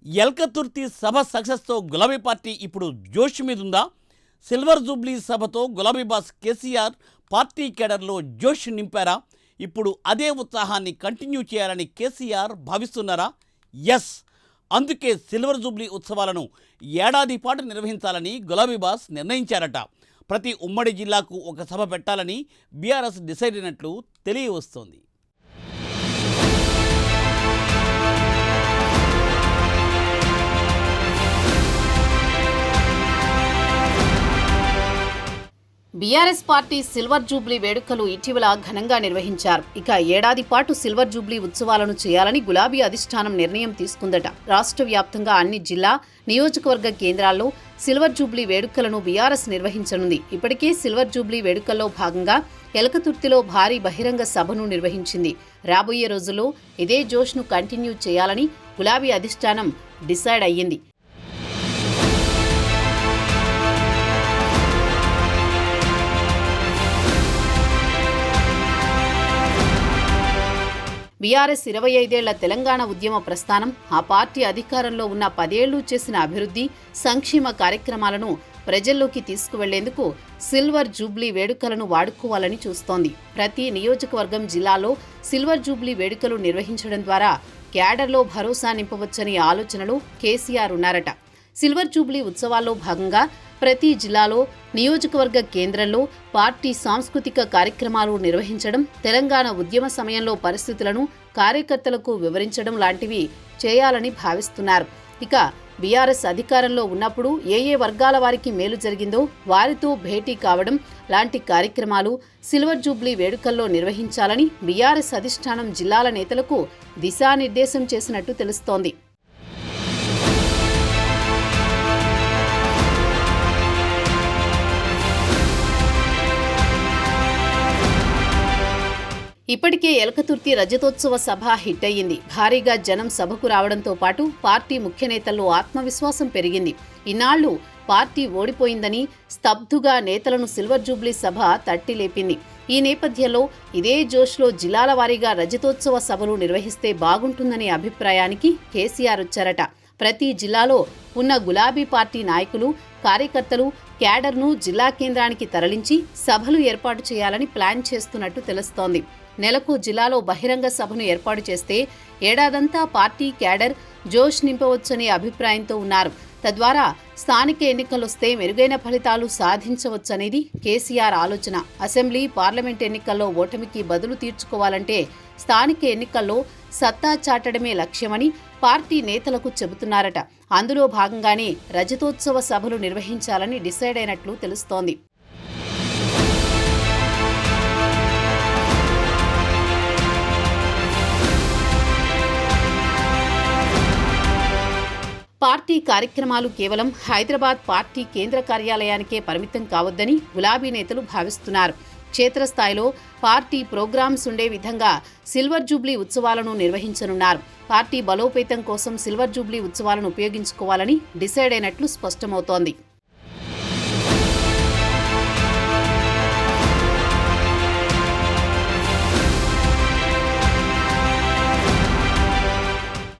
ఎల్కతుర్తి సభ సక్సెస్తో గులాబీ పార్టీ ఇప్పుడు జోష్ మీదుందా? సిల్వర్ జూబ్లీ సభతో గులాబీ బాస్ కేసీఆర్ పార్టీ కేడర్లో జోష్ నింపారా? ఇప్పుడు అదే ఉత్సాహాన్ని కంటిన్యూ చేయాలని కేసీఆర్ భావిస్తున్నారా? ఎస్, అందుకే సిల్వర్ జూబ్లీ ఉత్సవాలను ఏడాది పాటు నిర్వహించాలని గులాబీ బాస్ నిర్ణయించారట. ప్రతి ఉమ్మడి జిల్లాకు ఒక సభ పెట్టాలని బీఆర్ఎస్ డిసైడ్ అయినట్లు తెలియవస్తోంది. బీఆర్ఎస్ పార్టీ సిల్వర్ జూబ్లీ వేడుకలు ఇటీవల ఘనంగా నిర్వహించారు. ఇక ఏడాది పాటు సిల్వర్ జూబ్లీ ఉత్సవాలను చేయాలని గులాబీ అధిష్టానం నిర్ణయం తీసుకుందట. రాష్ట్ర వ్యాప్తంగా అన్ని జిల్లా నియోజకవర్గ కేంద్రాల్లో సిల్వర్ జూబ్లీ వేడుకలను బీఆర్ఎస్ నిర్వహించనుంది. ఇప్పటికే సిల్వర్ జూబ్లీ వేడుకల్లో భాగంగా ఎలకతుర్తిలో భారీ బహిరంగ సభను నిర్వహించింది. రాబోయే రోజుల్లో ఇదే జోష్ను కంటిన్యూ చేయాలని గులాబీ అధిష్టానం డిసైడ్ అయ్యింది. బీఆర్ఎస్ 25 ఏళ్ల తెలంగాణ ఉద్యమ ప్రస్థానం, ఆ పార్టీ అధికారంలో ఉన్న 10 ఏళ్లు చేసిన అభివృద్ధి, సంక్షేమ కార్యక్రమాలను ప్రజల్లోకి తీసుకువెళ్లేందుకు సిల్వర్ జూబ్లీ వేడుకలను వాడుకోవాలని చూస్తోంది. ప్రతి నియోజకవర్గం జిల్లాలో సిల్వర్ జూబ్లీ వేడుకలు నిర్వహించడం ద్వారా క్యాడర్లో భరోసా నింపవచ్చని ఆలోచనలో కేసీఆర్ ఉన్నారట. సిల్వర్ జూబ్లీ ఉత్సవాల్లో భాగంగా ప్రతి జిల్లాలో నియోజకవర్గ కేంద్రంలో పార్టీ సాంస్కృతిక కార్యక్రమాలు నిర్వహించడం, తెలంగాణ ఉద్యమ సమయంలో పరిస్థితులను కార్యకర్తలకు వివరించడం లాంటివి చేయాలని భావిస్తున్నారు. ఇక బీఆర్ఎస్ అధికారంలో ఉన్నప్పుడు ఏ వర్గాల వారికి మేలు జరిగిందో వారితో భేటీ కావడం లాంటి కార్యక్రమాలు సిల్వర్ జూబ్లీ వేడుకల్లో నిర్వహించాలని బీఆర్ఎస్ అధిష్టానం జిల్లాల నేతలకు దిశానిర్దేశం చేసినట్టు తెలుస్తోంది. ఇప్పటికే ఎలకతుర్తి రజతోత్సవ సభ హిట్ అయ్యింది. భారీగా జనం సభకు రావడంతో పాటు పార్టీ ముఖ్య నేతల్లో ఆత్మవిశ్వాసం పెరిగింది. ఇన్నాళ్లు పార్టీ ఓడిపోయిందని స్తబ్దుగా నేతలను సిల్వర్ జూబ్లీ సభ తట్టిలేపింది. ఈ నేపథ్యంలో ఇదే జోష్లో జిల్లాల వారీగా రజతోత్సవ సభలు నిర్వహిస్తే బాగుంటుందనే అభిప్రాయానికి కేసీఆర్ వచ్చారట. ప్రతి జిల్లాలో ఉన్న గులాబీ పార్టీ నాయకులు, కార్యకర్తలు క్యాడర్ను జిల్లా కేంద్రానికి తరలించి సభలు ఏర్పాటు చేయాలని ప్లాన్ చేస్తున్నట్టు తెలుస్తోంది. నెలకు జిల్లాలో బహిరంగ సభను ఏర్పాటు చేస్తే ఏడాదంతా పార్టీ క్యాడర్ జోష్ నింపవచ్చనే అభిప్రాయంతో ఉన్నారు. తద్వారా స్థానిక ఎన్నికలొస్తే మెరుగైన ఫలితాలు సాధించవచ్చనేది కేసీఆర్ ఆలోచన. అసెంబ్లీ, పార్లమెంట్ ఎన్నికల్లో ఓటమికి బదులు తీర్చుకోవాలంటే స్థానిక ఎన్నికల్లో సత్తా చాటడమే లక్ష్యమని పార్టీ నేతలకు చెబుతున్నారట. అందులో భాగంగానే రజతోత్సవ సభలు నిర్వహించాలని డిసైడ్ అయినట్లు తెలుస్తోంది. పార్టీ కార్యక్రమాలు కేవలం హైదరాబాద్ పార్టీ కేంద్ర కార్యాలయానికే పరిమితం కావద్దని గులాబీ నేతలు భావిస్తున్నారు. క్షేత్రస్థాయిలో పార్టీ ప్రోగ్రామ్స్ ఉండే విధంగా సిల్వర్ జూబ్లీ ఉత్సవాలను నిర్వహించనున్నారు. పార్టీ బలోపేతం కోసం సిల్వర్ జూబ్లీ ఉత్సవాలను ఉపయోగించుకోవాలని డిసైడ్ అయినట్లు స్పష్టమవుతోంది.